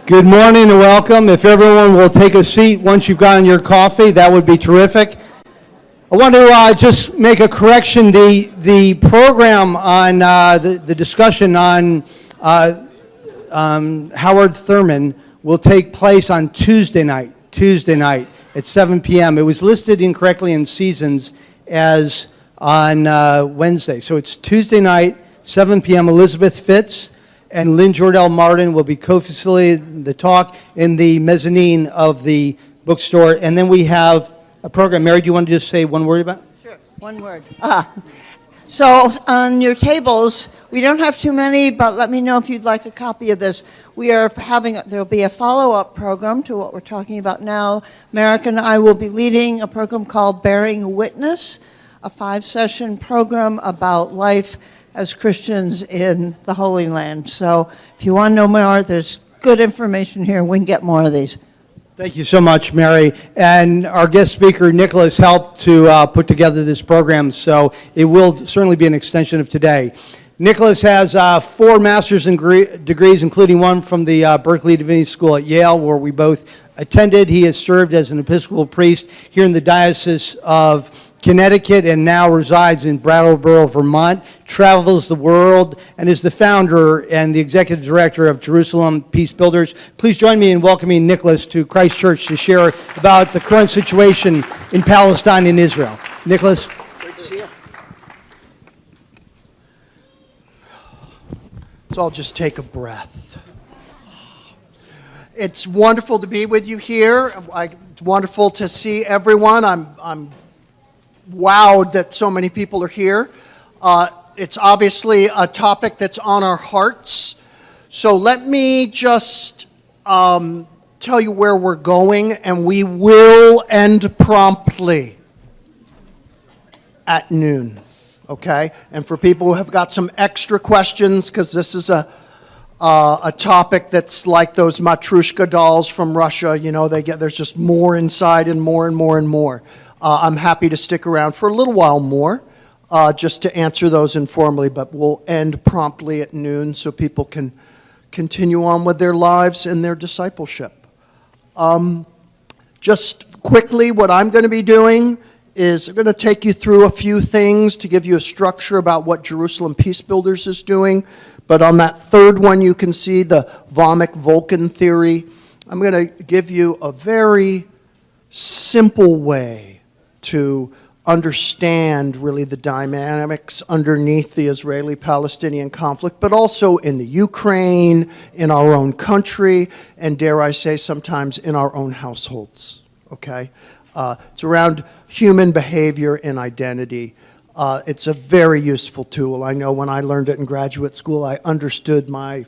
Good morning and welcome. If everyone will take a seat once you've gotten your coffee, that would be terrific. I want to just make a correction. The program on the discussion on Howard Thurman will take place on Tuesday night at 7 p.m. It was listed incorrectly in Seasons as on Wednesday. So it's Tuesday night, 7 p.m. Elizabeth Fitz and Lynn Jordell Martin will be co-facilitating the talk in the mezzanine of the bookstore. And then we have a program. Mary, do you want to just say one word about it? Sure, one word. So on your tables, we don't have too many, but let me know if you'd like a copy of this. We are there'll be a follow-up program to what we're talking about now. Merrick and I will be leading a program called Bearing Witness, a 5-session program about life as Christians in the Holy Land. So if you want to know more, there's good information here. We can get more of these. Thank you so much, Mary. And our guest speaker, Nicholas, helped to put together this program, so it will certainly be an extension of today. Nicholas has 4 master's degrees, including one from the Berkeley Divinity School at Yale, where we both attended. He has served as an Episcopal priest here in the Diocese of Connecticut and now resides in Brattleboro, Vermont, travels the world, and is the founder and the executive director of Jerusalem Peace Builders. Please join me in welcoming Nicholas to Christ Church to share about the current situation in Palestine and Israel. Nicholas? Great to see you. So I'll just take a breath. It's wonderful to be with you here. It's wonderful to see everyone. I'm wowed that so many people are here. It's obviously a topic that's on our hearts. So let me just tell you where we're going, and we will end promptly at noon, okay? And for people who have got some extra questions, because this is a topic that's like those Matryoshka dolls from Russia, you know, there's just more inside and more and more and more. I'm happy to stick around for a little while more just to answer those informally, but we'll end promptly at noon so people can continue on with their lives and their discipleship. Just quickly, what I'm going to be doing is I'm going to take you through a few things to give you a structure about what Jerusalem Peace Builders is doing. But on that third one, you can see the Vomic-Volkan theory. I'm going to give you a very simple way to understand really the dynamics underneath the Israeli-Palestinian conflict, but also in the Ukraine, in our own country, and dare I say sometimes in our own households, okay? It's around human behavior and identity. It's a very useful tool. I know when I learned it in graduate school, I understood my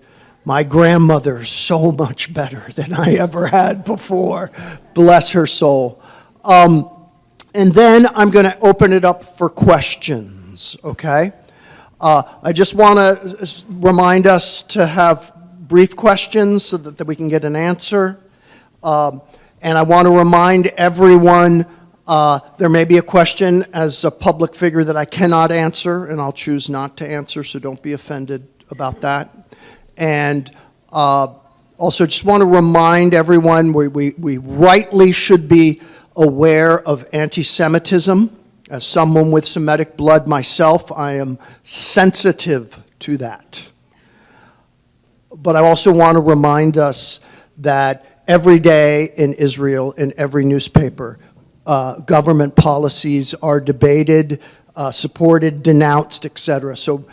grandmother so much better than I ever had before. Bless her soul. And then I'm going to open it up for questions, okay? I just want to remind us to have brief questions so that we can get an answer. And I want to remind everyone there may be a question as a public figure that I cannot answer, and I'll choose not to answer, so don't be offended about that. And also just want to remind everyone we rightly should be aware of anti-Semitism. As someone with Semitic blood myself, I am sensitive to that. But I also want to remind us that every day in Israel, in every newspaper, government policies are debated, supported, denounced, etc. So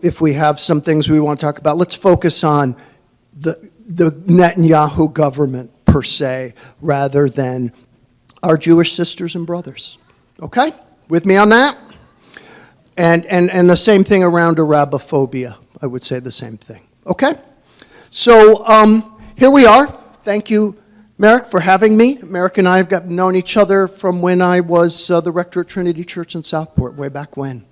if we have some things we want to talk about, let's focus on the Netanyahu government per se, rather than our Jewish sisters and brothers. Okay? With me on that? And the same thing around Arabophobia. I would say the same thing. Okay? So here we are. Thank you, Merrick, for having me. Merrick and I have known each other from when I was the rector at Trinity Church in Southport, way back when.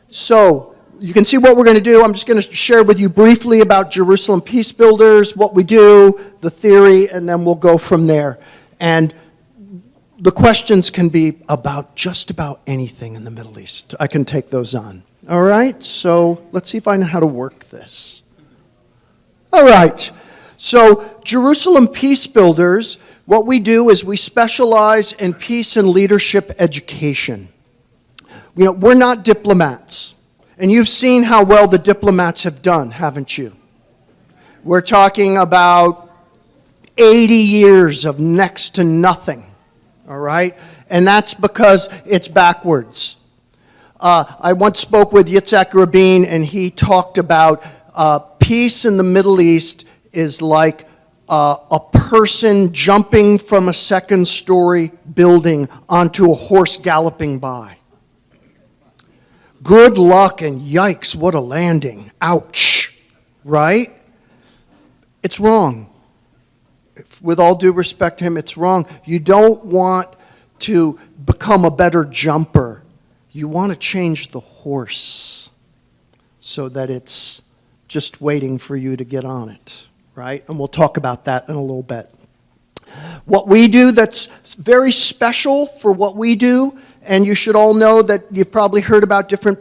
So you can see what we're going to do. I'm just going to share with you briefly about Jerusalem Peace Builders, what we do, the theory, and then we'll go from there. And the questions can be about just about anything in the Middle East. I can take those on. All right, so let's see if I know how to work this. All right, So Jerusalem Peace Builders, what we do is we specialize in peace and leadership education. You know, we're not diplomats. And you've seen how well the diplomats have done, haven't you? We're talking about 80 years of next to nothing, all right? And that's because it's backwards. I once spoke with Yitzhak Rabin, and he talked about peace in the Middle East is like a person jumping from a second-story building onto a horse galloping by. Good luck and yikes, what a landing. Ouch, right? It's wrong. With all due respect to him, it's wrong. You don't want to become a better jumper. You want to change the horse so that it's just waiting for you to get on it, right? And we'll talk about that in a little bit. What we do that's very special for what we do, and you should all know that you've probably heard about different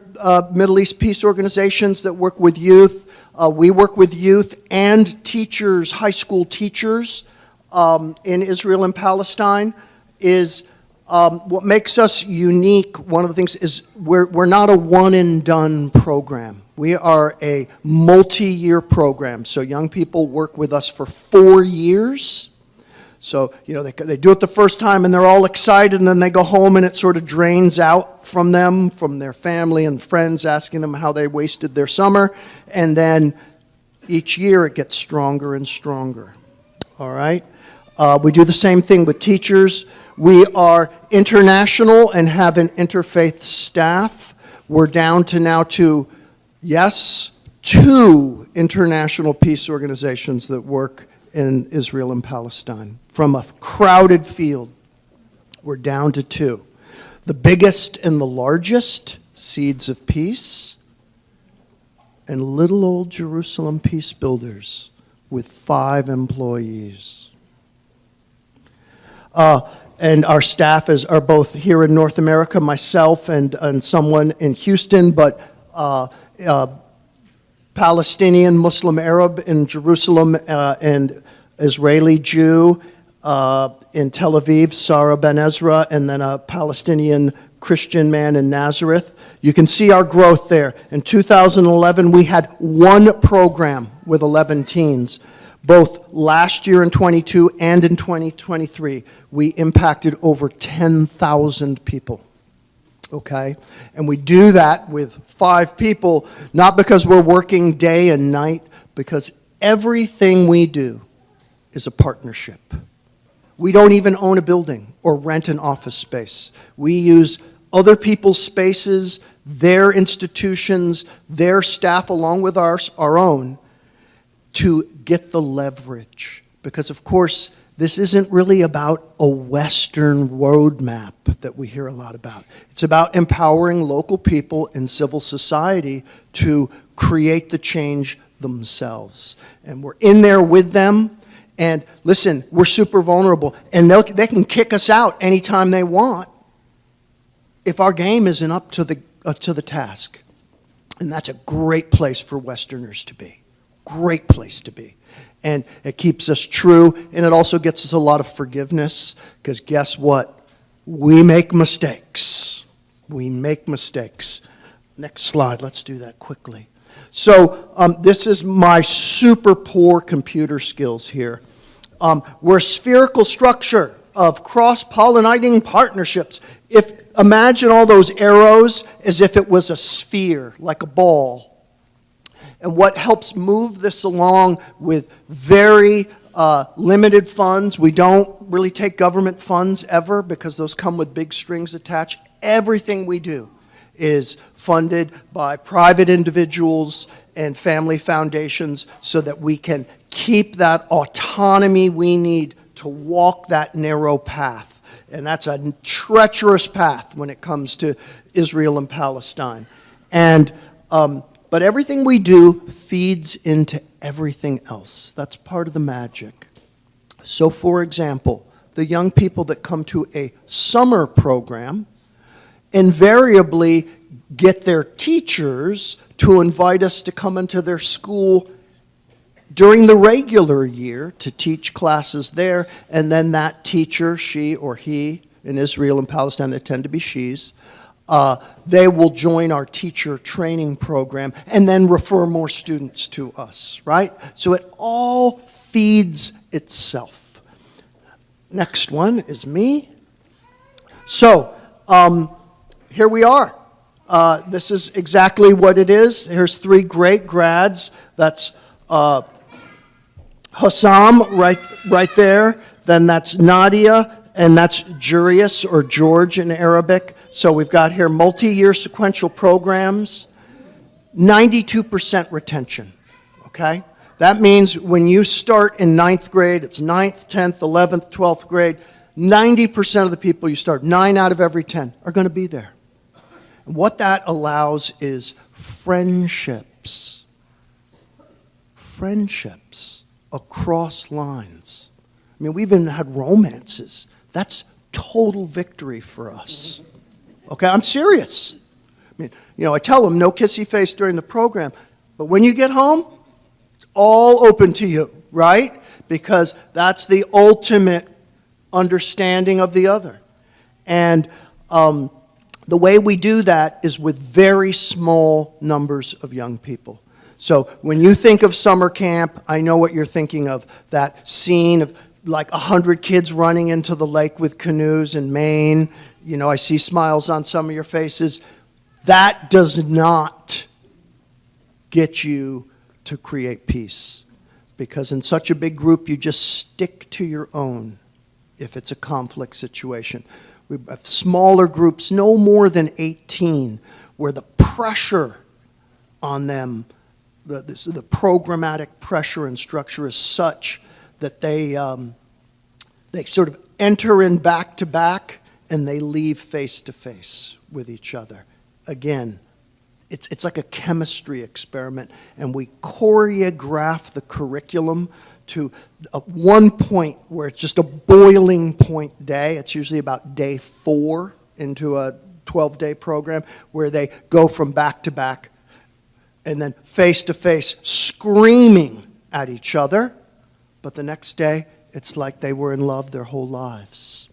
Middle East peace organizations that work with youth. We work with youth and teachers, high school teachers in Israel and Palestine. Is what makes us unique. One of the things is we're not a one-and-done program. We are a multi-year program. So young people work with us for 4 years. So, you know, they do it the first time and they're all excited, and then they go home and it sort of drains out from them, from their family and friends asking them how they wasted their summer. And then each year it gets stronger and stronger. All right? We do the same thing with teachers. We are international and have an interfaith staff. We're down to now to, yes, 2 international peace organizations that work in Israel and Palestine. From a crowded field, we're down to 2. The biggest and the largest, Seeds of Peace, and little old Jerusalem Peace Builders with 5 employees. And our staff are both here in North America, myself and someone in Houston, but Palestinian, Muslim Arab in Jerusalem, and Israeli Jew in Tel Aviv, Sarah Ben Ezra, and then a Palestinian Christian man in Nazareth. You can see our growth there. In 2011, we had 1 program with 11 teens. Both last year in 22 and in 2023, we impacted over 10,000 people. Okay? And we do that with 5 people, not because we're working day and night, because everything we do is a partnership. We don't even own a building or rent an office space. We use other people's spaces, their institutions, their staff, along with our own, to get the leverage. Because, of course, this isn't really about a Western roadmap that we hear a lot about. It's about empowering local people in civil society to create the change themselves. And we're in there with them. And listen, we're super vulnerable. And they can kick us out anytime they want if our game isn't up to the task. And that's a great place for Westerners to be. Great place to be. And it keeps us true, and it also gets us a lot of forgiveness, because guess what? We make mistakes. We make mistakes. Next slide, let's do that quickly. So this is my super poor computer skills here. We're a spherical structure of cross-pollinating partnerships. Imagine all those arrows as if it was a sphere, like a ball. And what helps move this along with very limited funds, we don't really take government funds ever because those come with big strings attached. Everything we do is funded by private individuals and family foundations so that we can keep that autonomy we need to walk that narrow path. And that's a treacherous path when it comes to Israel and Palestine. And but everything we do feeds into everything else. That's part of the magic. So, for example, the young people that come to a summer program invariably get their teachers to invite us to come into their school during the regular year to teach classes there, and then that teacher, she or he, in Israel and Palestine, they tend to be she's, they will join our teacher training program and then refer more students to us, right? So it all feeds itself. Next one is me. So here we are. This is exactly what it is. Here's 3 great grads. That's Hossam right there. Then that's Nadia, and that's Jurius, or George in Arabic. So we've got here multi-year sequential programs, 92% retention, okay? That means when you start in 9th grade, it's 9th, 10th, 11th, 12th grade, 90% of the people you start, 9 out of every 10, are going to be there. And what that allows is friendships. Friendships across lines. I mean, we've even had romances. That's total victory for us. Okay, I'm serious. I mean, I tell them no kissy face during the program, but when you get home, it's all open to you, right? Because that's the ultimate understanding of the other. And the way we do that is with very small numbers of young people. So when you think of summer camp, I know what you're thinking of, that scene of like 100 kids running into the lake with canoes in Maine. I see smiles on some of your faces. That does not get you to create peace. Because in such a big group, you just stick to your own if it's a conflict situation. We have smaller groups, no more than 18, where the pressure on them, the programmatic pressure and structure is such that they sort of enter in back to back and they leave face to face with each other. Again, it's like a chemistry experiment, and we choreograph the curriculum to one point where it's just a boiling point day. It's usually about day 4 into a 12-day program where they go from back to back and then face to face screaming at each other. But the next day, it's like they were in love their whole lives.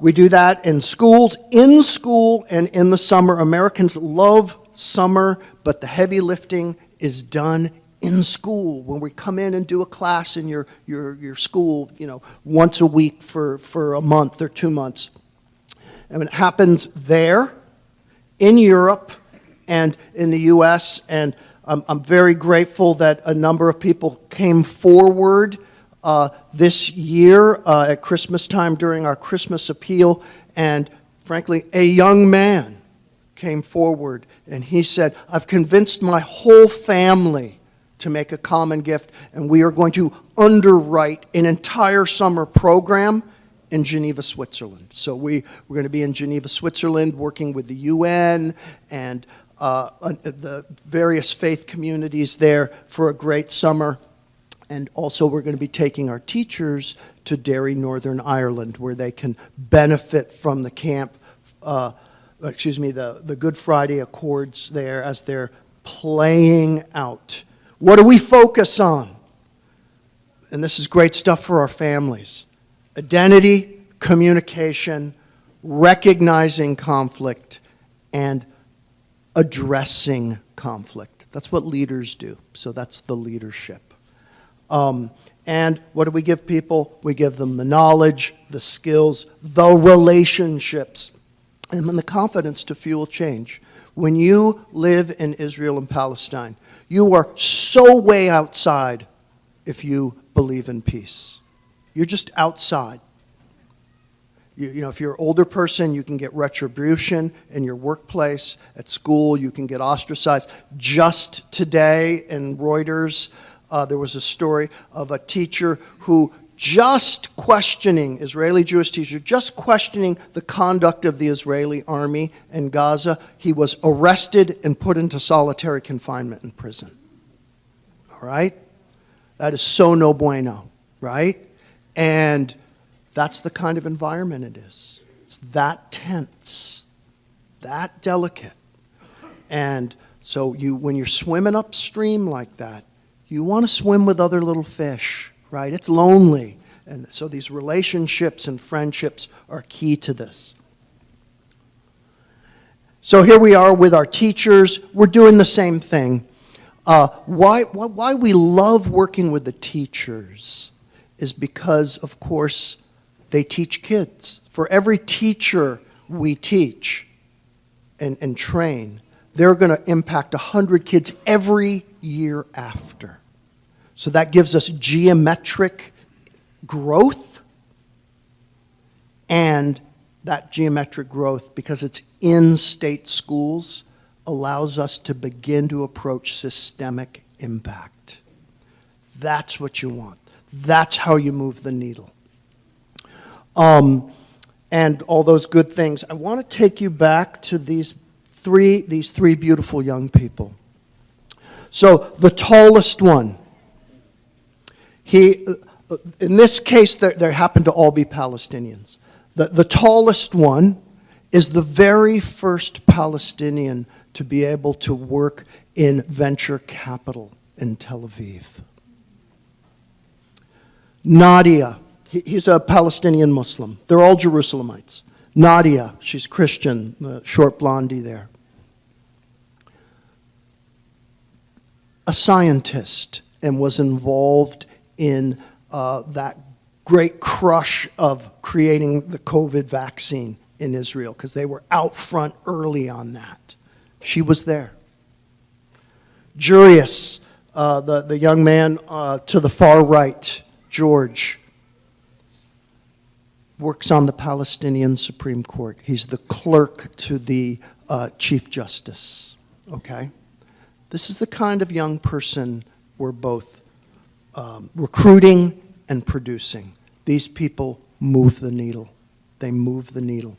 We do that in schools, in school, and in the summer. Americans love summer, but the heavy lifting is done in school. When we come in and do a class in your school, once a week for a month or 2 months. And it happens there, in Europe, and in the U.S., and I'm very grateful that a number of people came forward this year at Christmas time during our Christmas appeal, and frankly, a young man came forward and he said, I've convinced my whole family to make a common gift, and we are going to underwrite an entire summer program in Geneva, Switzerland. So we're going to be in Geneva, Switzerland, working with the UN and the various faith communities there for a great summer. And also we're going to be taking our teachers to Derry, Northern Ireland, where they can benefit from the camp, the Good Friday Accords there as they're playing out. What do we focus on? And this is great stuff for our families. Identity, communication, recognizing conflict, and addressing conflict. That's what leaders do. So that's the leadership. And what do we give people? We give them the knowledge, the skills, the relationships, and then the confidence to fuel change. When you live in Israel and Palestine, you are so way outside if you believe in peace. You're just outside. If you're an older person, you can get retribution in your workplace. At school, you can get ostracized. Just today in Reuters, there was a story of a teacher who Israeli Jewish teacher, just questioning the conduct of the Israeli army in Gaza. He was arrested and put into solitary confinement in prison. All right? That is so no bueno, right? And that's the kind of environment it is. It's that tense, that delicate. And so when you're swimming upstream like that, You want to swim with other little fish, right? It's lonely. And so these relationships and friendships are key to this. So here we are with our teachers. We're doing the same thing. Why we love working with the teachers is because, of course, they teach kids. For every teacher we teach and train, they're going to impact 100 kids every year after. So that gives us geometric growth, and that geometric growth, because it's in state schools, allows us to begin to approach systemic impact. That's what you want. That's how you move the needle. And all those good things. I want to take you back to these three beautiful young people. So the tallest one, in this case, they happen to all be Palestinians. The tallest one is the very first Palestinian to be able to work in venture capital in Tel Aviv. Nadia, he's a Palestinian Muslim. They're all Jerusalemites. Nadia, she's Christian, the short blondie there. A scientist, and was involved in that great crush of creating the COVID vaccine in Israel, because they were out front early on that. She was there. Jurius, the young man to the far right, George, works on the Palestinian Supreme Court. He's the clerk to the Chief Justice, okay? This is the kind of young person we're both recruiting and producing. These people move the needle. They move the needle.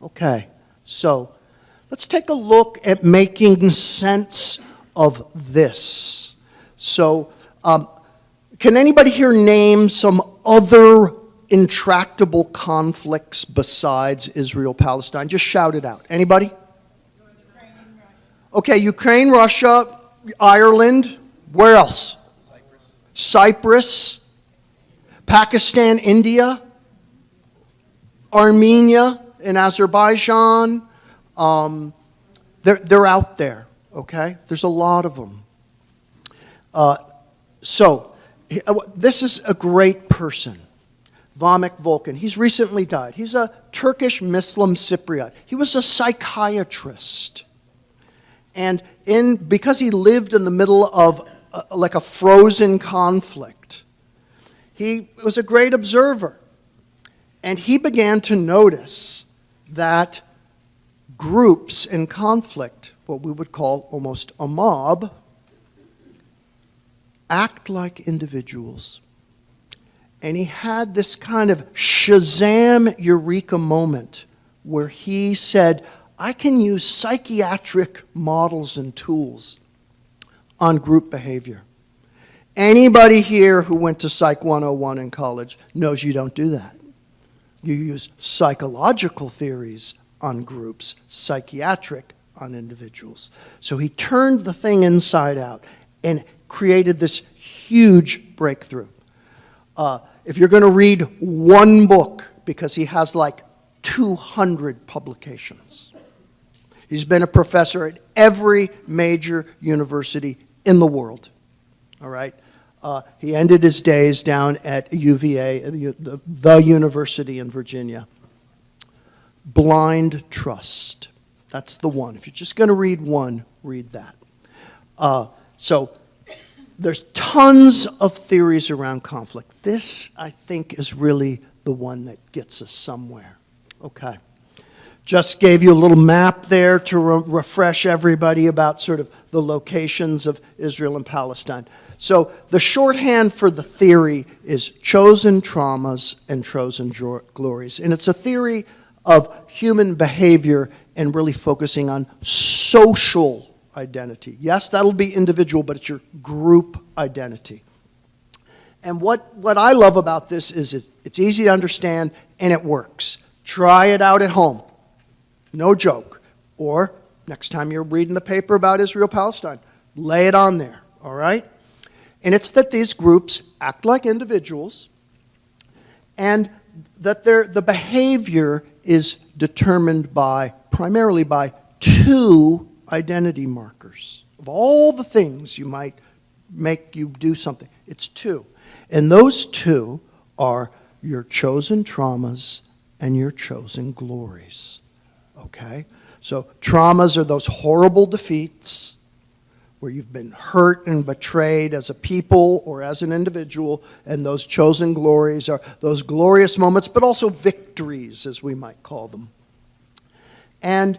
Okay, so let's take a look at making sense of this. So, can anybody here name some other intractable conflicts besides Israel-Palestine? Just shout it out. Anybody? Okay, Ukraine, Russia, Ireland. Where else? Cyprus. Pakistan, India. Armenia and Azerbaijan. They're out there, okay? There's a lot of them. So, this is a great person. Vahmik Volkan. He's recently died. He's a Turkish Muslim Cypriot. He was a psychiatrist. And because he lived in the middle of like a frozen conflict, he was a great observer. And he began to notice that groups in conflict, what we would call almost a mob, act like individuals. And he had this kind of Shazam eureka moment where he said, I can use psychiatric models and tools on group behavior. Anybody here who went to Psych 101 in college knows you don't do that. You use psychological theories on groups, psychiatric on individuals. So he turned the thing inside out and created this huge breakthrough. If you're going to read one book, because he has like 200 publications. He's been a professor at every major university in the world, all right? He ended his days down at UVA, the university in Virginia. Blind Trust. That's the one. If you're just going to read one, read that. So there's tons of theories around conflict. This, I think, is really the one that gets us somewhere. Okay. Just gave you a little map there to refresh everybody about sort of the locations of Israel and Palestine. So the shorthand for the theory is chosen traumas and chosen glories. And it's a theory of human behavior and really focusing on social identity. Yes, that'll be individual, but it's your group identity. And what I love about this is it's easy to understand and it works. Try it out at home. No joke. Or next time you're reading the paper about Israel-Palestine, lay it on there, all right? And it's that these groups act like individuals and that the behavior is determined primarily by two identity markers. Of all the things you might make you do something, it's two. And those two are your chosen traumas and your chosen glories. Okay? So traumas are those horrible defeats where you've been hurt and betrayed as a people or as an individual, and those chosen glories are those glorious moments, but also victories, as we might call them. And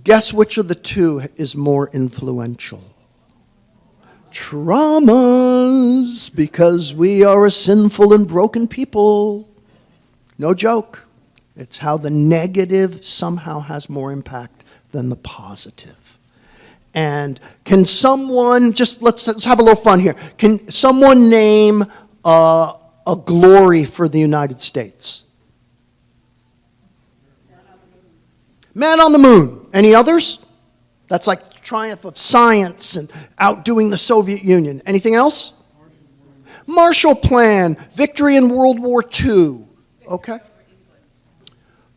guess which of the two is more influential? Traumas, because we are a sinful and broken people. No joke. It's how the negative somehow has more impact than the positive. And can someone, let's have a little fun here. Can someone name a glory for the United States? Man on the moon. Any others? That's like triumph of science and outdoing the Soviet Union. Anything else? Marshall Plan. Victory in World War II. Okay.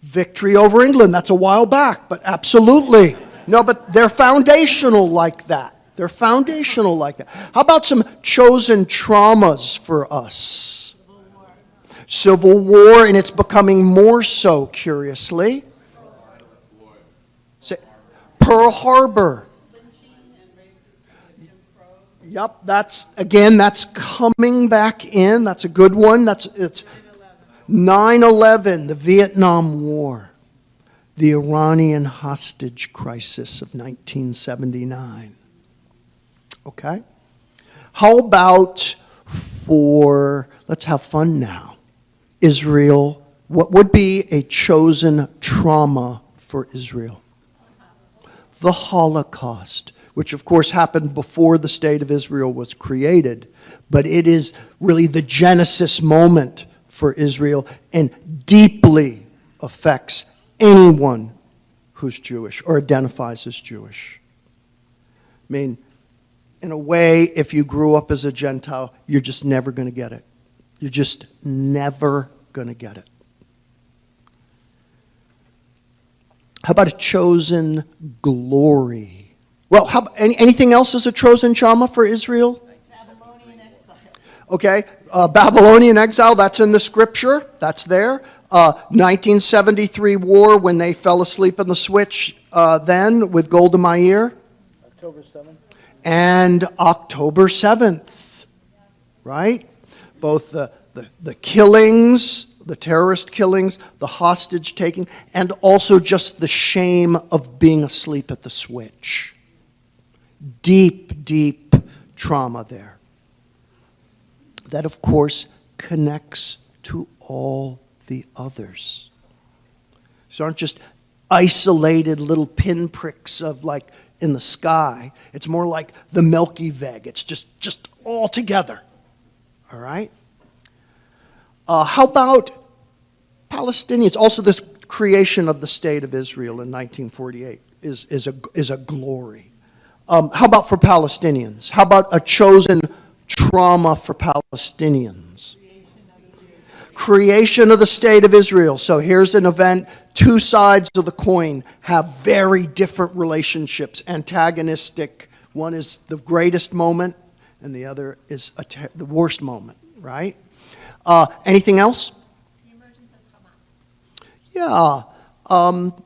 Victory over England. That's a while back, but absolutely. No, but they're foundational like that. They're foundational like that. How about some chosen traumas for us? Civil War, and it's becoming more so, curiously. Say, Pearl Harbor. Yep, that's coming back in. That's a good one. It's 9/11, the Vietnam War. The Iranian hostage crisis of 1979. Okay? How about let's have fun now, Israel, what would be a chosen trauma for Israel? The Holocaust, which of course happened before the state of Israel was created, but it is really the Genesis moment for Israel and deeply affects anyone who's Jewish or identifies as Jewish. I mean, in a way, if you grew up as a Gentile, you're just never going to get it. You're just never going to get it. How about a chosen glory? Well, anything else is a chosen trauma for Israel? Babylonian exile. Okay, Babylonian exile, that's in the scripture. That's there. 1973 war, when they fell asleep in the switch then with Golda Meir. October 7th. And October 7th, right? Both the killings, the terrorist killings, the hostage taking, and also just the shame of being asleep at the switch. Deep, deep trauma there. That, of course, connects to all the others. These aren't just isolated little pinpricks of like in the sky. It's more like the Milky Way. It's just all together. All right? How about Palestinians? Also, this creation of the state of Israel in 1948 is a glory. How about for Palestinians? How about a chosen trauma for Palestinians? Creation of the state of Israel. So here's an event, two sides of the coin have very different relationships, antagonistic. One is the greatest moment, and the other is the worst moment, right? Anything else? The emergence of Hamas. Yeah.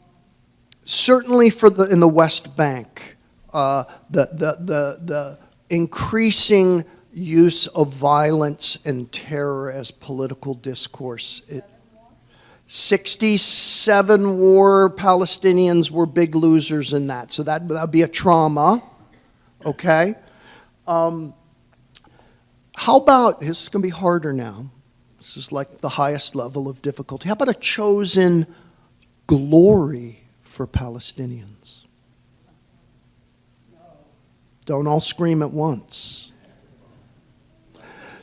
Certainly in the West Bank, the increasing use of violence and terror as political discourse. 67 war, Palestinians were big losers in that. So that would be a trauma, okay? How about, this is going to be harder now. This is like the highest level of difficulty. How about a chosen glory for Palestinians? Don't all scream at once.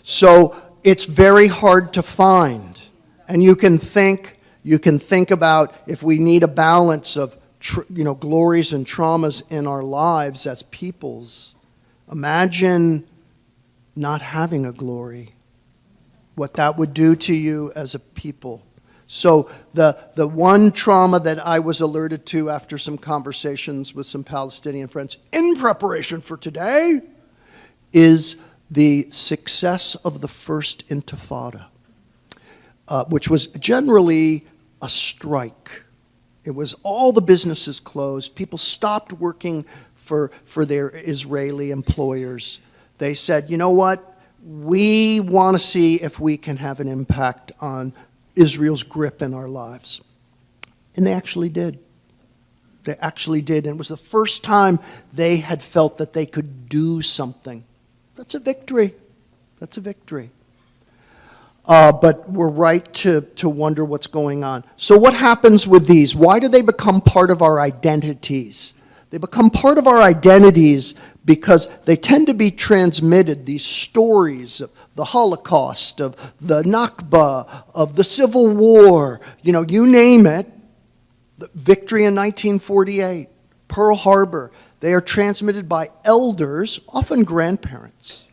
So it's very hard to find. And you can think about if we need a balance of glories and traumas in our lives as peoples. Imagine not having a glory, what that would do to you as a people. So the one trauma that I was alerted to after some conversations with some Palestinian friends in preparation for today is the success of the First Intifada, which was generally a strike. It was all the businesses closed. People stopped working for their Israeli employers. They said, you know what? We want to see if we can have an impact on Israel's grip in our lives. And they actually did. They actually did. And it was the first time they had felt that they could do something. That's a victory. That's a victory. But we're right to wonder what's going on. So what happens with these? Why do they become part of our identities? They become part of our identities because they tend to be transmitted, these stories of the Holocaust, of the Nakba, of the Civil War, you name it, the victory in 1948, Pearl Harbor. They are transmitted by elders, often grandparents,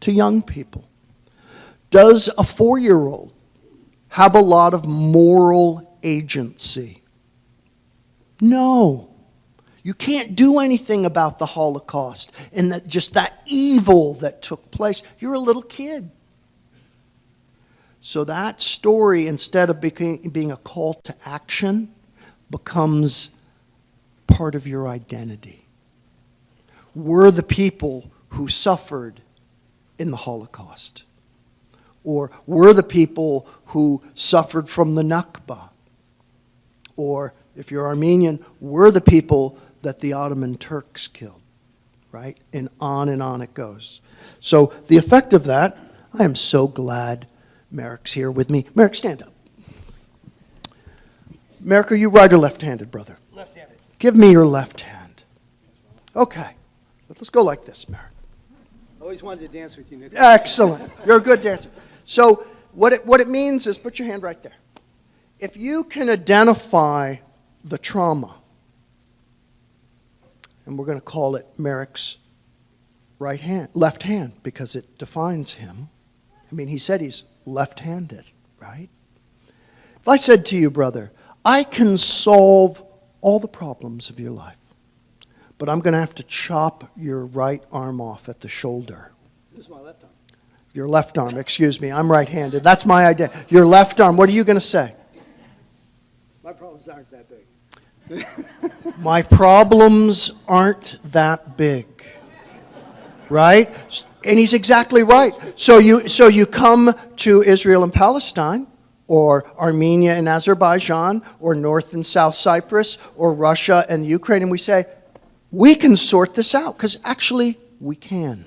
to young people. Does a 4-year-old have a lot of moral agency? No. You can't do anything about the Holocaust and that evil that took place. You're a little kid. So that story, instead of being a call to action, becomes part of your identity. We're the people who suffered in the Holocaust. Or we're the people who suffered from the Nakba. Or, if you're Armenian, we're the people that the Ottoman Turks killed, right? And on it goes. So the effect of that, I am so glad Merrick's here with me. Merrick, stand up. Merrick, are you right or left-handed, brother? Left-handed. Give me your left hand. Okay. Let's go like this, Merrick. Always wanted to dance with you, Nick. Excellent. You're a good dancer. So what it means is, put your hand right there. If you can identify the trauma, and we're going to call it Merrick's left hand, because it defines him. I mean, he said he's left-handed, right? If I said to you, brother, I can solve all the problems of your life, but I'm going to have to chop your right arm off at the shoulder. This is my left arm. Your left arm, excuse me. I'm right-handed. That's my idea. Your left arm, what are you going to say? My problems aren't that big. My problems aren't that big. Right? And he's exactly right. So you come to Israel and Palestine, or Armenia and Azerbaijan, or North and South Cyprus, or Russia and Ukraine, and we say, we can sort this out, because actually we can.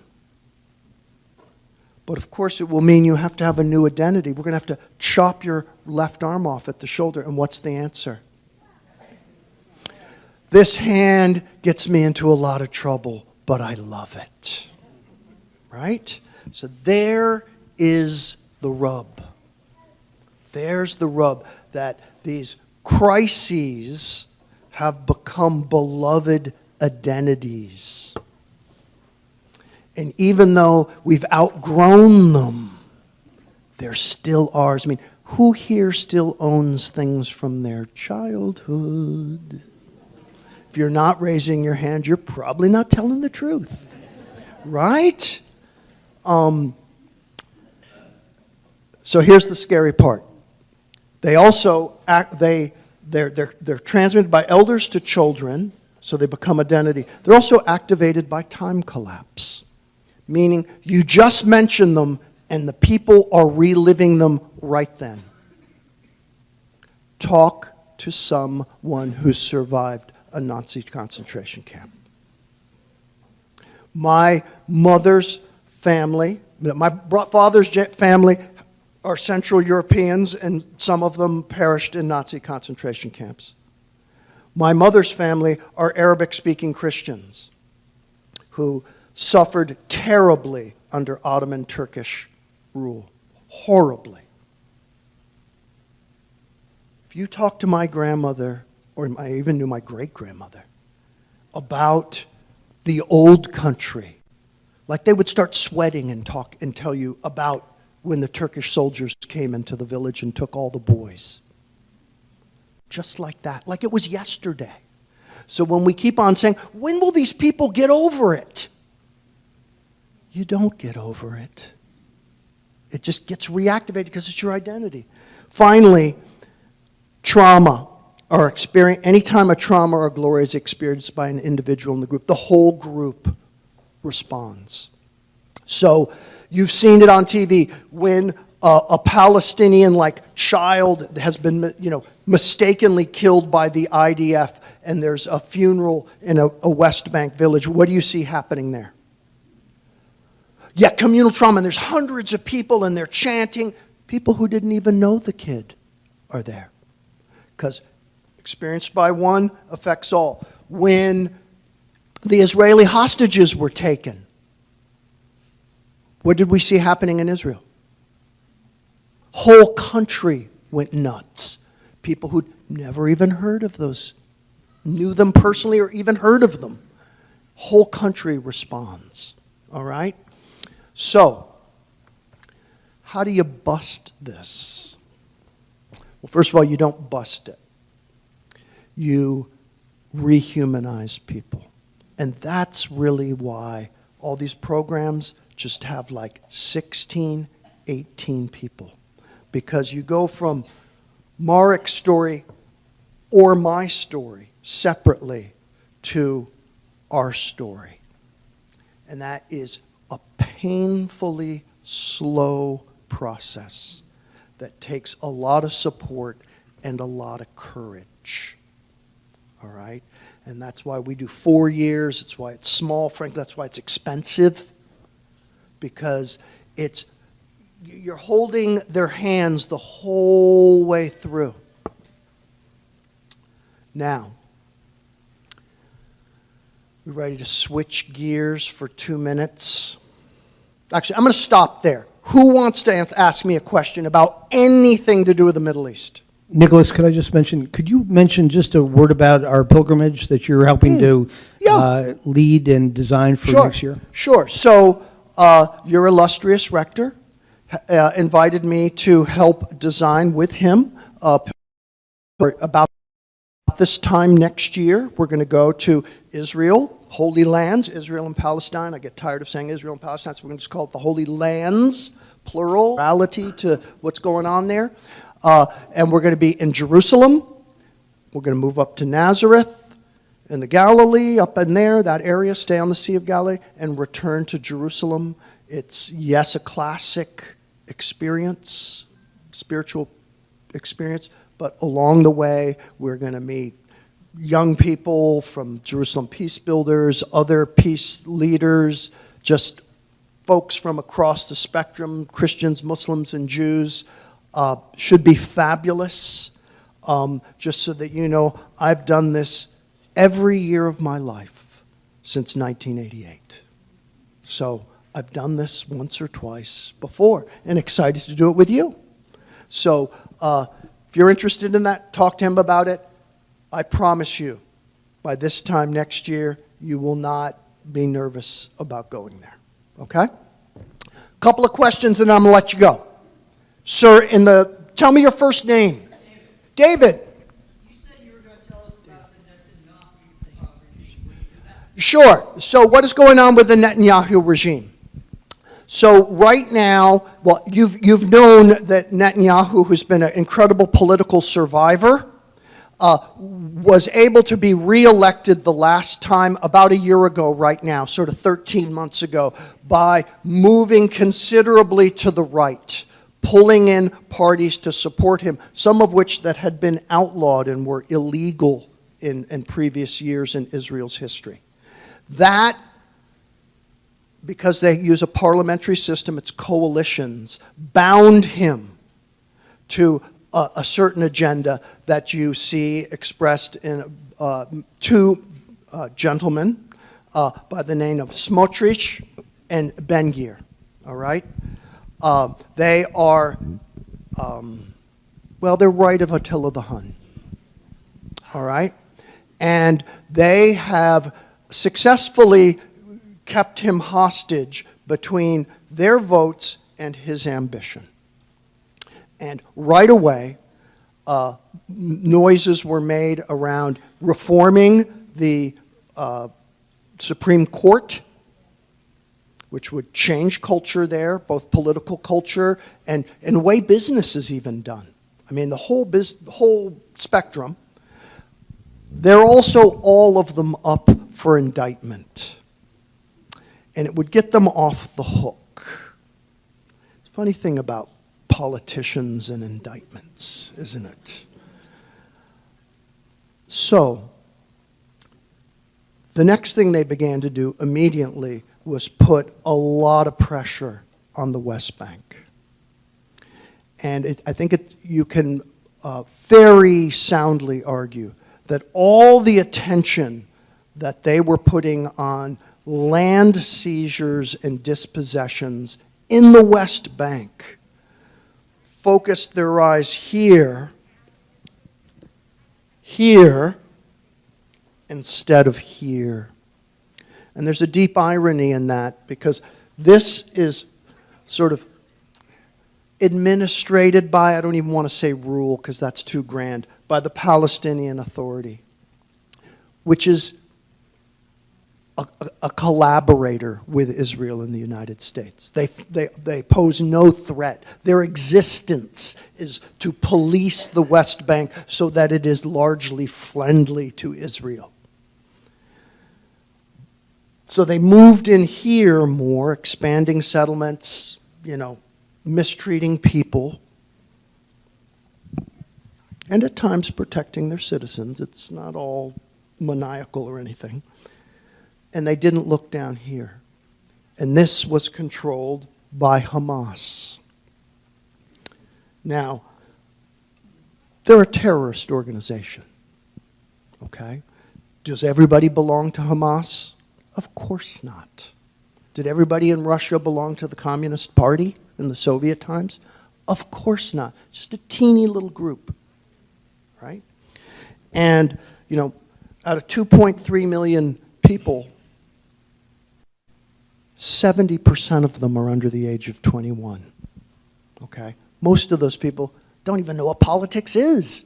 But of course it will mean you have to have a new identity. We're going to have to chop your left arm off at the shoulder, and what's the answer? This hand gets me into a lot of trouble, but I love it. Right? So there is the rub. There's the rub, that these crises have become beloved identities. And even though we've outgrown them, they're still ours. I mean, who here still owns things from their childhood? If you're not raising your hand, you're probably not telling the truth. Right? So here's the scary part. They also they're transmitted by elders to children, so they become identity. They're also activated by time collapse, meaning you just mention them and the people are reliving them right then. Talk to someone who survived a Nazi concentration camp. My mother's family, my father's family are Central Europeans, and some of them perished in Nazi concentration camps. My mother's family are Arabic-speaking Christians who suffered terribly under Ottoman Turkish rule. Horribly. If you talk to my grandmother or I even knew my great-grandmother, about the old country. Like they would start sweating and talk and tell you about when the Turkish soldiers came into the village and took all the boys. Just like that, like it was yesterday. So when we keep on saying, when will these people get over it? You don't get over it. It just gets reactivated because it's your identity. Finally, trauma or experience. Anytime a trauma or glory is experienced by an individual in the group, the whole group responds. So you've seen it on TV when a Palestinian child has been mistakenly killed by the IDF, and there's a funeral in a West Bank village. What do you see happening there? Yeah, communal trauma, and there's hundreds of people, and they're chanting. People who didn't even know the kid are there. Because experienced by one affects all. When the Israeli hostages were taken, what did we see happening in Israel? Whole country went nuts. People who'd never even heard of those, knew them personally or even heard of them. Whole country responds. All right? So, how do you bust this? Well, first of all, you don't bust it. You rehumanize people. And that's really why all these programs just have 16, 18 people. Because you go from Marek's story or my story separately to our story. And that is a painfully slow process that takes a lot of support and a lot of courage. All right? And that's why we do 4 years. It's why it's small, frankly. That's why it's expensive. Because you're holding their hands the whole way through. Now, we ready to switch gears for 2 minutes? Actually, I'm going to stop there. Who wants to ask me a question about anything to do with the Middle East? Nicholas, could I just mention, could you mention just a word about our pilgrimage that you're helping to lead and design for next year? Sure. So your illustrious rector invited me to help design with him about this time next year. We're going to go to Israel, Holy Lands, Israel and Palestine. I get tired of saying Israel and Palestine, so we're going to just call it the Holy Lands, plural, reality to what's going on there. And we're going to be in Jerusalem. We're going to move up to Nazareth in the Galilee, up in there, that area, stay on the Sea of Galilee, and return to Jerusalem. It's, yes, a classic experience, spiritual experience, but along the way, we're going to meet young people from Jerusalem Peace Builders, other peace leaders, just folks from across the spectrum, Christians, Muslims, and Jews. Should be fabulous. Just so that you know, I've done this every year of my life since 1988. So I've done this once or twice before and excited to do it with you. So if you're interested in that, talk to him about it. I promise you, by this time next year, you will not be nervous about going there. Okay? Couple of questions and I'm going to let you go. Sir, tell me your first name. David. You said you were going to tell us about the Netanyahu regime. Will you do that? Sure. So what is going on with the Netanyahu regime? So right now, well, you've known that Netanyahu, who's been an incredible political survivor, was able to be reelected the last time about a year ago right now, sort of 13 months ago, by moving considerably to the right, pulling in parties to support him, some of which that had been outlawed and were illegal in previous years in Israel's history. That, because they use a parliamentary system, it's coalitions, bound him to a certain agenda that you see expressed in two gentlemen by the name of Smotrich and Ben-Gvir, all right? They are, well, they're right of Attila the Hun. all right? And they have successfully kept him hostage between their votes and his ambition. And right away, noises were made around reforming the Supreme Court, which would change culture there, both political culture and the way business is even done. I mean, the whole spectrum. They're also all of them up for indictment. And it would get them off the hook. It's a funny thing about politicians and indictments, isn't it? So, the next thing they began to do immediately was put a lot of pressure on the West Bank. And I think you can very soundly argue that all the attention that they were putting on land seizures and dispossessions in the West Bank focused their eyes here, instead of here. And there's a deep irony in that, because this is sort of administrated by, I don't even want to say rule because that's too grand, by the Palestinian Authority, which is a collaborator with Israel and the United States. They pose no threat. Their existence is to police the West Bank so that it is largely friendly to Israel. So they moved in here more, expanding settlements, mistreating people, and at times protecting their citizens. It's not all maniacal or anything. And they didn't look down here. And this was controlled by Hamas. Now, they're a terrorist organization, okay? Does everybody belong to Hamas? Of course not. Did everybody in Russia belong to the Communist Party in the Soviet times? Of course not. Just a teeny little group, right? And, out of 2.3 million people, 70% of them are under the age of 21, okay? Most of those people don't even know what politics is,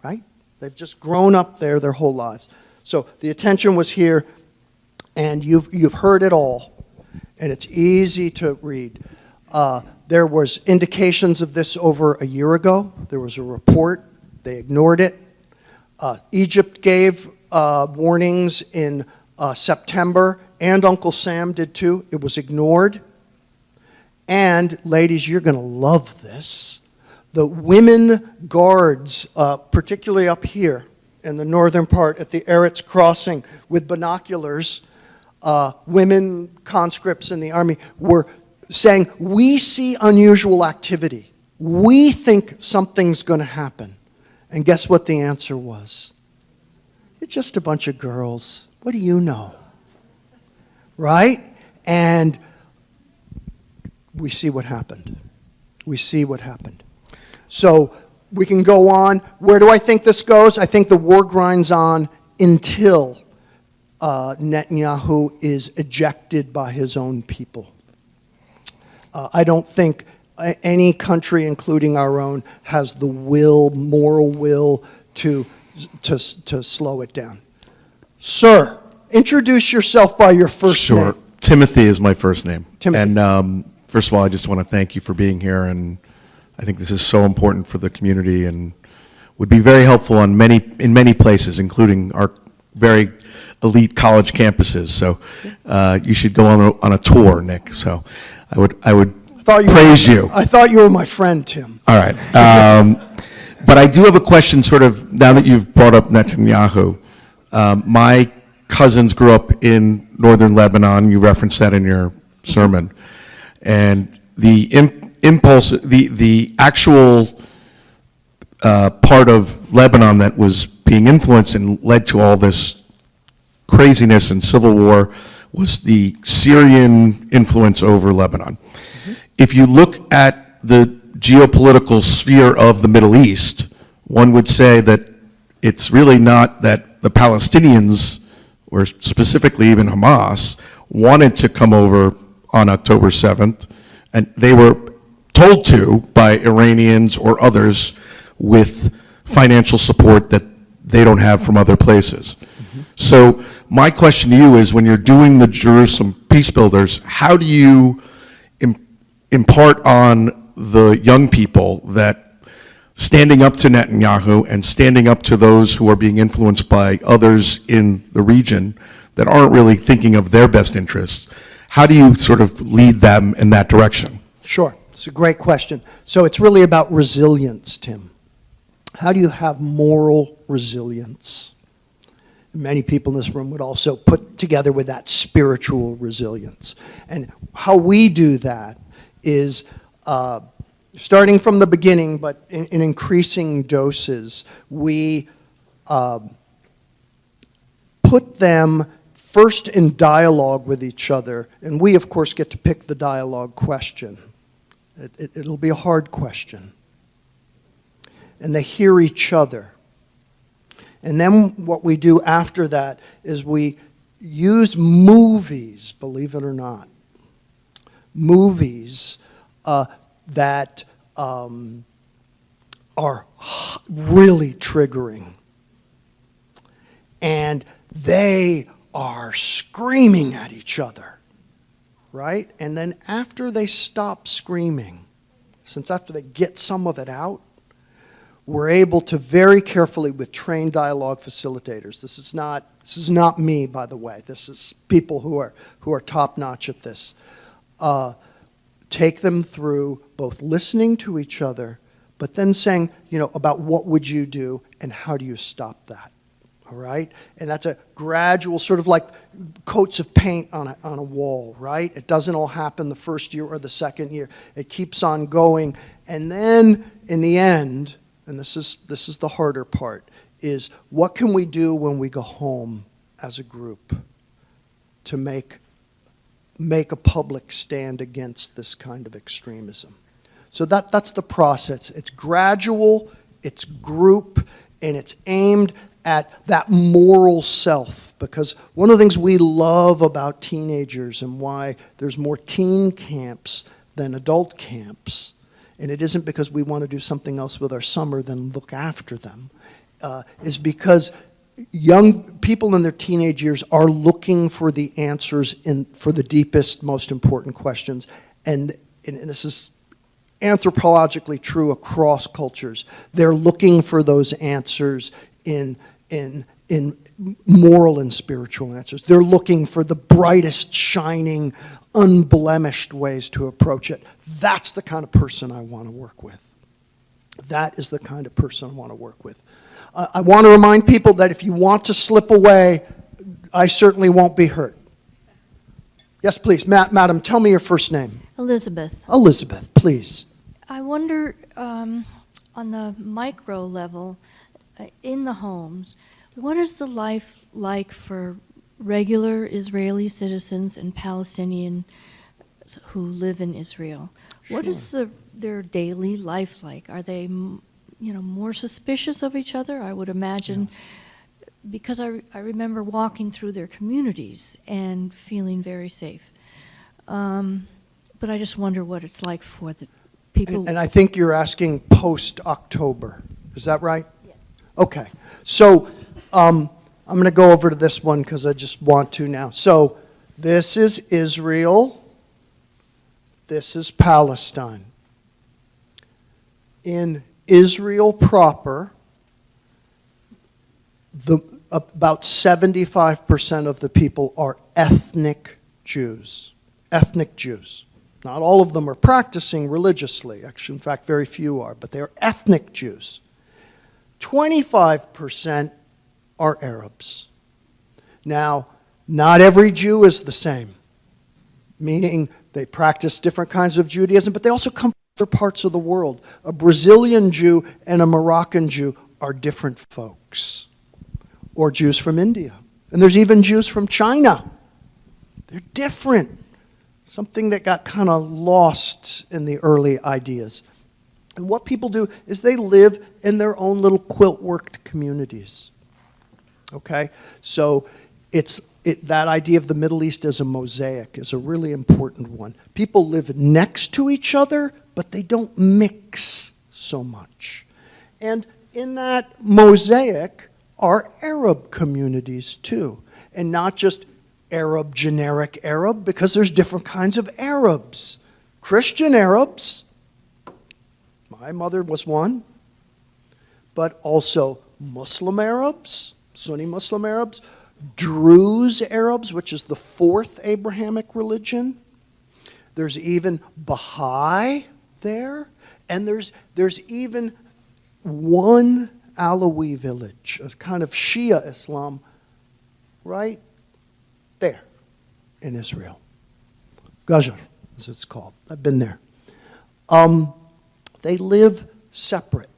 right? They've just grown up there their whole lives. So the attention was here, and you've heard it all, and it's easy to read. There was indications of this over a year ago. There was a report. They ignored it. Egypt gave warnings in September, and Uncle Sam did too. It was ignored. And ladies, you're going to love this. The women guards, particularly up here in the northern part at the Eretz Crossing with binoculars, women conscripts in the army were saying, we see unusual activity. We think something's going to happen. And guess what the answer was? It's just a bunch of girls. What do you know? Right? And we see what happened. We see what happened. So we can go on. Where do I think this goes? I think the war grinds on until Netanyahu is ejected by his own people. I don't think any country, including our own, has the moral will to slow it down. Sir, introduce yourself by your first name. Sure. Timothy is my first name. Timothy. And first of all, I just want to thank you for being here, and I think this is so important for the community and would be very helpful in many places, including our very elite college campuses. So you should go on a tour, Nick. So I would praise you. I thought you were my friend, Tim. All right. But I do have a question, sort of, now that you've brought up Netanyahu. My cousins grew up in northern Lebanon. You referenced that in your sermon. And the impulse, the actual part of Lebanon that was being influenced and led to all this craziness and civil war was the Syrian influence over Lebanon. Mm-hmm. If you look at the geopolitical sphere of the Middle East, one would say that it's really not that the Palestinians, or specifically even Hamas, wanted to come over on October 7th, and they were told to by Iranians or others with financial support that they don't have from other places. So my question to you is, when you're doing the Jerusalem Peace Builders, how do you impart on the young people that standing up to Netanyahu and standing up to those who are being influenced by others in the region that aren't really thinking of their best interests, how do you sort of lead them in that direction? Sure. It's a great question. So it's really about resilience, Tim. How do you have moral resilience? Many people in this room would also put together with that spiritual resilience. And how we do that is starting from the beginning, but in increasing doses, we put them first in dialogue with each other. And we, of course, get to pick the dialogue question. It'll be a hard question. And they hear each other. And then what we do after that is we use movies, believe it or not, movies that are really triggering. And they are screaming at each other, right? And then after they stop screaming, since after they get some of it out, we're able to very carefully, with trained dialogue facilitators, this is not me, by the way, this is people who are top-notch at this, take them through both listening to each other, but then saying, about what would you do and how do you stop that, all right? And that's a gradual, sort of like coats of paint on a wall, right? It doesn't all happen the first year or the second year. It keeps on going, and then in the end, and this is the harder part, is what can we do when we go home as a group to make a public stand against this kind of extremism? So that's the process. It's gradual, it's group, and it's aimed at that moral self. Because one of the things we love about teenagers and why there's more teen camps than adult camps, and it isn't because we want to do something else with our summer than look after them, is because young people in their teenage years are looking for the answers for the deepest, most important questions. And this is anthropologically true across cultures. They're looking for those answers in moral and spiritual answers. They're looking for the brightest, shining, unblemished ways to approach it. That's the kind of person I want to work with. That is the kind of person I want to work with. I want to remind people that if you want to slip away, I certainly won't be hurt. Yes, please. Madam, tell me your first name. Elizabeth. Elizabeth, please. I wonder, on the micro level, in the homes, what is the life like for regular Israeli citizens and Palestinians who live in Israel? Sure. What is their daily life like? Are they, more suspicious of each other? I would imagine, because I remember walking through their communities and feeling very safe. But I just wonder what it's like for the people. And I think you're asking post-October. Is that right? Yes. Okay. So I'm going to go over to this one because I just want to now. So this is Israel. This is Palestine. In Israel proper, about 75% of the people are ethnic Jews. Ethnic Jews. Not all of them are practicing religiously. Actually, in fact, very few are, but they are ethnic Jews. 25% are Arabs. Now, not every Jew is the same, meaning they practice different kinds of Judaism, but they also come from other parts of the world. A Brazilian Jew and a Moroccan Jew are different folks, or Jews from India. And there's even Jews from China. They're different. Something that got kind of lost in the early ideas. And what people do is they live in their own little quilt-worked communities. Okay? So that idea of the Middle East as a mosaic is a really important one. People live next to each other, but they don't mix so much. And in that mosaic are Arab communities too. And not just Arab, generic Arab, because there's different kinds of Arabs. Christian Arabs, my mother was one, but also Muslim Arabs, Sunni Muslim Arabs, Druze Arabs, which is the fourth Abrahamic religion. There's even Baha'i there, and there's even one Alawi village, a kind of Shia Islam, right there in Israel. Gajar, as it's called. I've been there. They live separate.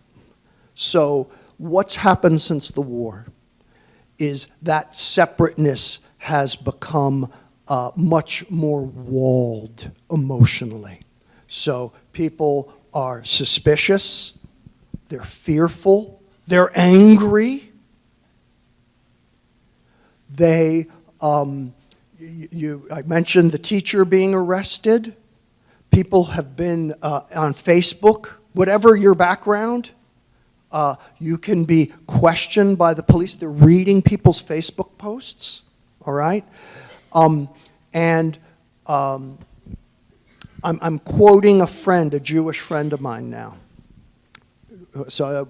So what's happened since the war is that separateness has become much more walled emotionally. So people are suspicious, they're fearful, they're angry. I mentioned the teacher being arrested. People have been on Facebook, whatever your background, you can be questioned by the police. They're reading people's Facebook posts, all right? I'm quoting a friend, a Jewish friend of mine now. So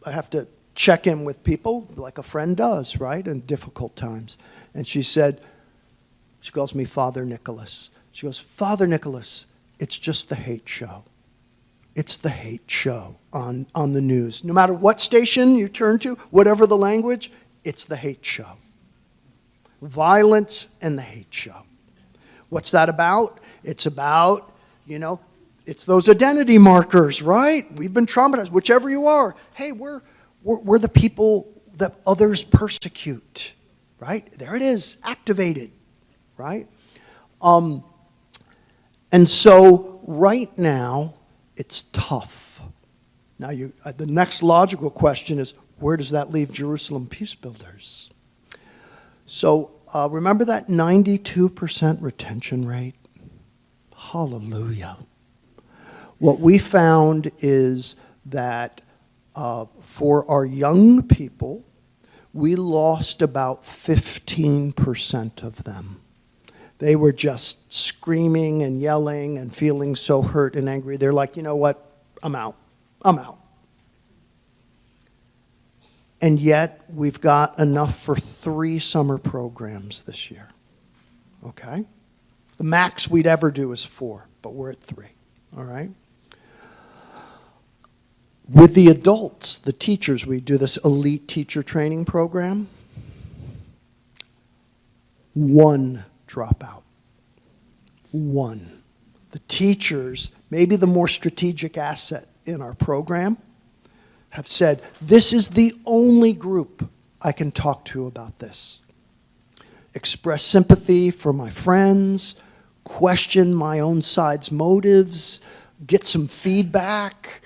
I have to check in with people like a friend does, right, in difficult times. And she said, she calls me Father Nicholas. She goes, Father Nicholas, it's just the hate show. It's the hate show on the news. No matter what station you turn to, whatever the language, it's the hate show. Violence and the hate show. What's that about? It's about, it's those identity markers, right? We've been traumatized, whichever you are. Hey, we're the people that others persecute, right? There it is, activated, right? And so right now, it's tough. Now, the next logical question is, where does that leave Jerusalem Peace Builders? So remember that 92% retention rate? Hallelujah. What we found is that for our young people, we lost about 15% of them. They were just screaming and yelling and feeling so hurt and angry. They're like, you know what? I'm out. I'm out. And yet, we've got enough for 3 summer programs this year. Okay? The max we'd ever do is 4, but we're at 3. All right? With the adults, the teachers, we do this elite teacher training program. 1 dropout. 1. The teachers, maybe the more strategic asset in our program, have said, this is the only group I can talk to about this. Express sympathy for my friends, question my own side's motives, get some feedback,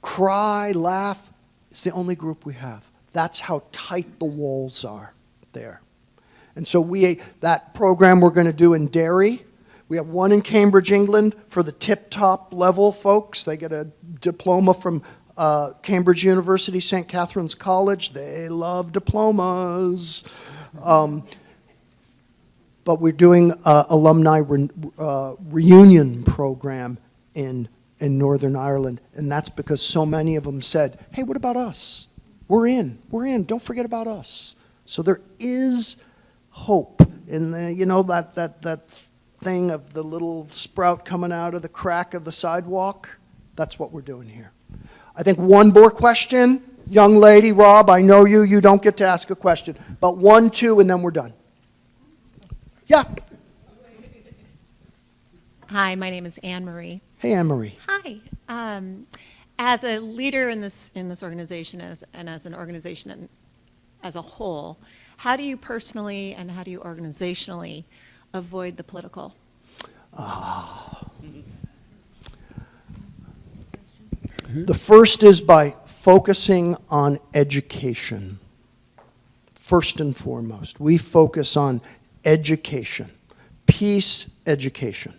cry, laugh. It's the only group we have. That's how tight the walls are there. And so that program we're going to do in Derry, we have 1 in Cambridge, England, for the tip-top level folks. They get a diploma from Cambridge University, St. Catherine's College. They love diplomas. But we're doing an alumni reunion program in Northern Ireland, and that's because so many of them said, hey, what about us? We're in. Don't forget about us. So there is hope in that thing of the little sprout coming out of the crack of the sidewalk. That's what we're doing here. I think one more question. Young lady, Rob, I know you. You don't get to ask a question. But 1, 2, and then we're done. Yeah. Hi, my name is Anne Marie. Hey, Anne Marie. Hi. As a leader in this organization and as an organization as a whole, how do you personally and how do you organizationally avoid the political? The first is by focusing on education. First and foremost, we focus on education, peace education.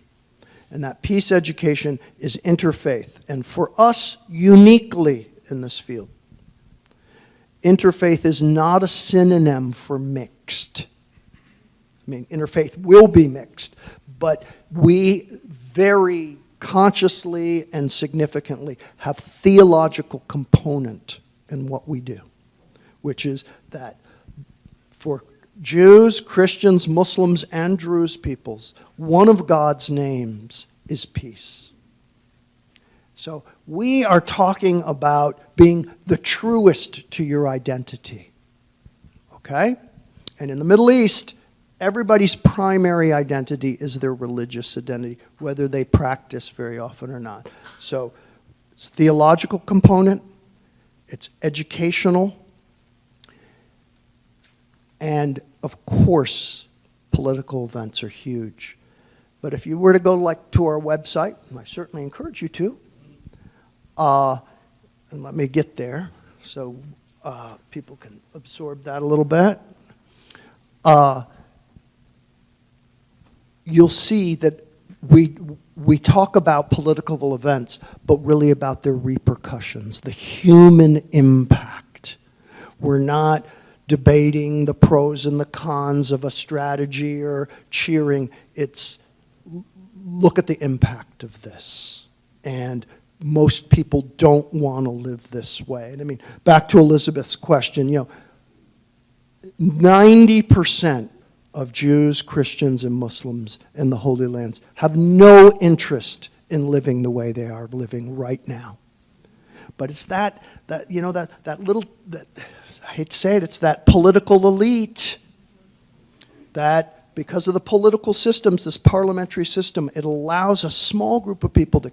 And that peace education is interfaith. And for us, uniquely in this field, interfaith is not a synonym for mixed. I mean, interfaith will be mixed, but we very consciously and significantly have theological component in what we do, which is that for Jews, Christians, Muslims, and Druze peoples, one of God's names is peace. So we are talking about being the truest to your identity. Okay? And in the Middle East, everybody's primary identity is their religious identity, whether they practice very often or not. So it's theological component, it's educational, and of course, political events are huge. But if you were to go to our website, and I certainly encourage you to, and let me get there so people can absorb that a little bit. You'll see that we talk about political events, but really about their repercussions, the human impact. We're not debating the pros and the cons of a strategy or cheering. It's look at the impact of this. And most people don't want to live this way. And I mean, back to Elizabeth's question, 90% of Jews, Christians, and Muslims in the Holy Lands have no interest in living the way they are living right now. But it's that little, I hate to say it, it's that political elite that, because of the political systems, this parliamentary system, it allows a small group of people to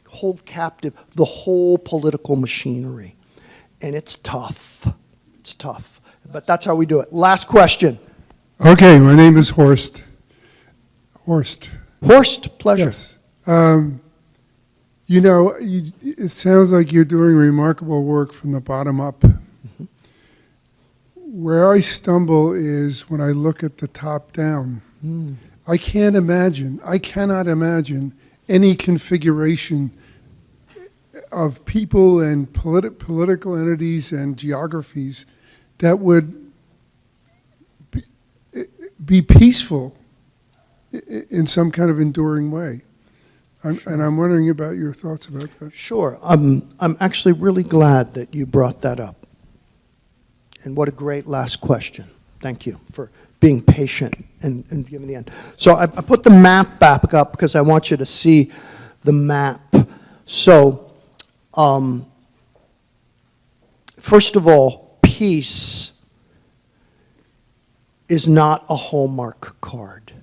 hold captive the whole political machinery. And it's tough. It's tough. But that's how we do it. Last question. Okay, my name is Horst. Horst, pleasure. yes. It sounds like you're doing remarkable work from the bottom up. Mm-hmm. Where I stumble is when I look at the top down. I cannot imagine any configuration of people and political entities and geographies that would be peaceful in some kind of enduring way. And I'm wondering about your thoughts about that. Sure. I'm actually really glad that you brought that up. And what a great last question. Thank you for being patient and giving the end. So I put the map back up because I want you to see the map. So, first of all, peace is not a Hallmark card.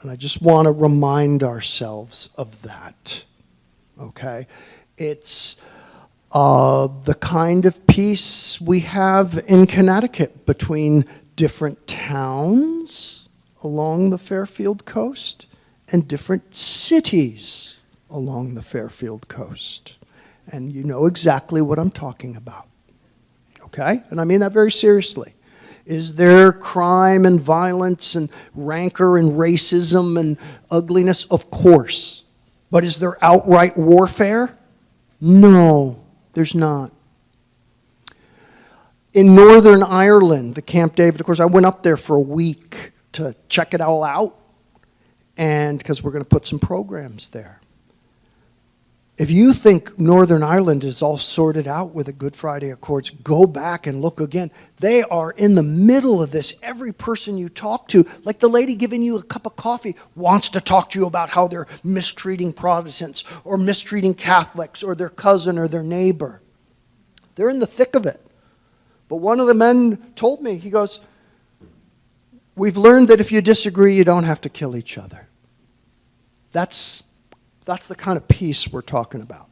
And I just want to remind ourselves of that, okay? It's the kind of peace we have in Connecticut between different towns along the Fairfield coast and different cities along the Fairfield coast. And you know exactly what I'm talking about, okay? And I mean that very seriously. Is there crime and violence and rancor and racism and ugliness? Of course. But is there outright warfare? No, there's not. In Northern Ireland, the Camp David, of course, I went up there for a week to check it all out, and because we're going to put some programs there. If you think Northern Ireland is all sorted out with the Good Friday Accords, go back and look again. They are in the middle of this. Every person you talk to, like the lady giving you a cup of coffee, wants to talk to you about how they're mistreating Protestants or mistreating Catholics or their cousin or their neighbor. They're in the thick of it. But one of the men told me, he goes, we've learned that if you disagree, you don't have to kill each other. That's the kind of peace we're talking about,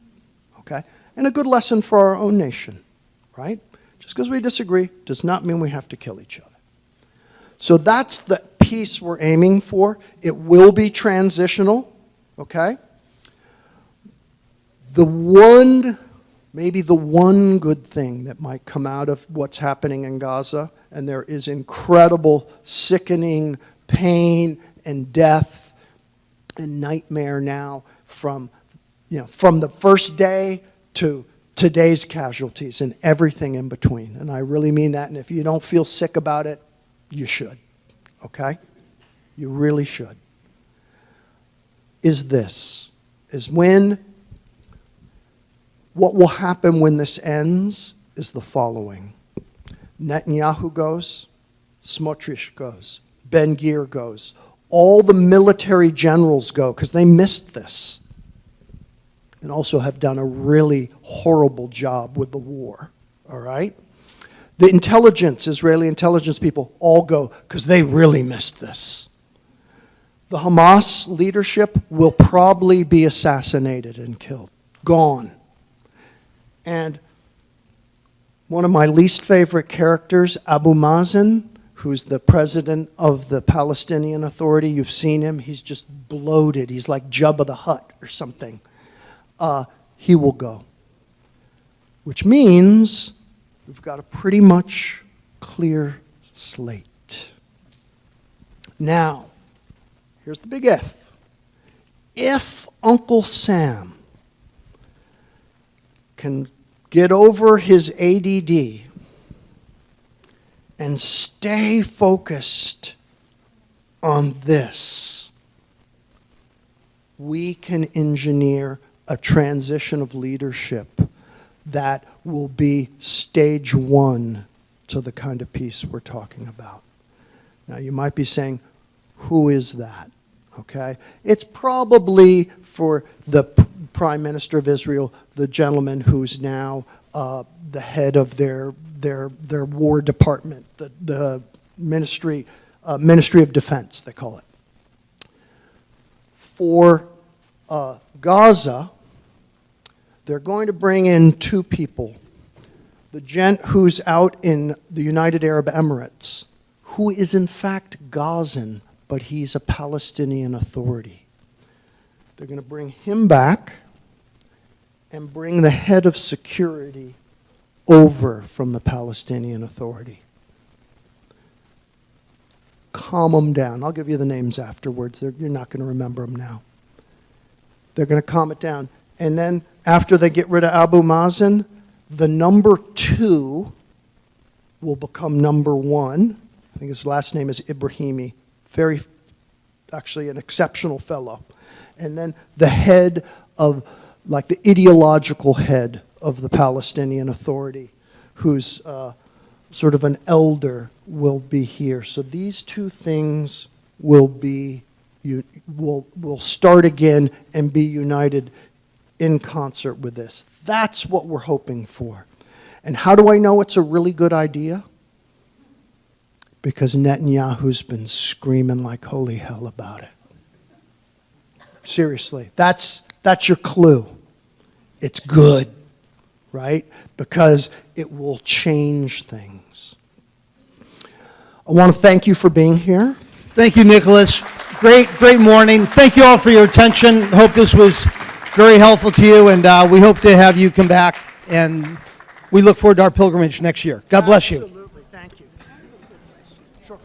okay? And a good lesson for our own nation, right? Just because we disagree does not mean we have to kill each other. So that's the peace we're aiming for. It will be transitional, okay? The one maybe the one good thing that might come out of what's happening in Gaza, and there is incredible, sickening pain and death and nightmare now from the first day to today's casualties and everything in between. And I really mean that. And if you don't feel sick about it, you should. Okay? You really should. What will happen when this ends is the following. Netanyahu goes, Smotrich goes, Ben-Gvir goes, all the military generals go, because they missed this, and also have done a really horrible job with the war, all right? The intelligence, Israeli intelligence people, all go, because they really missed this. The Hamas leadership will probably be assassinated and killed, gone. And one of my least favorite characters, Abu Mazen, who's the president of the Palestinian Authority, you've seen him, he's just bloated, he's like Jabba the Hutt or something. He will go. Which means we've got a pretty much clear slate. Now, here's the big if. If Uncle Sam can get over his ADD and stay focused on this, we can engineer a transition of leadership that will be stage one to the kind of peace we're talking about. Now, you might be saying, who is that? Okay? It's probably for the Prime Minister of Israel, the gentleman who's now the head of their War Department, the Ministry of Defense, they call it. For Gaza, they're going to bring in two people. The gent who's out in the United Arab Emirates, who is in fact Gazan, but he's a Palestinian Authority. They're going to bring him back and bring the head of security over from the Palestinian Authority. Calm them down. I'll give you the names afterwards. You're not going to remember them now. They're going to calm it down. And then after they get rid of Abu Mazen, the number 2 will become number 1. I think his last name is Ibrahimi. Actually an exceptional fellow. And then the head of, like the ideological head of the Palestinian Authority, who's sort of an elder, will be here. So these two things will start again and be united in concert with this. That's what we're hoping for. And how do I know it's a really good idea? Because Netanyahu's been screaming like holy hell about it. Seriously, that's your clue. It's good, right? Because it will change things. I want to thank you for being here. Thank you, Nicholas. Great morning. Thank you all for your attention. Hope this was very helpful to you, and we hope to have you come back, and we look forward to our pilgrimage next year. God bless you. Absolutely, thank you. Sure,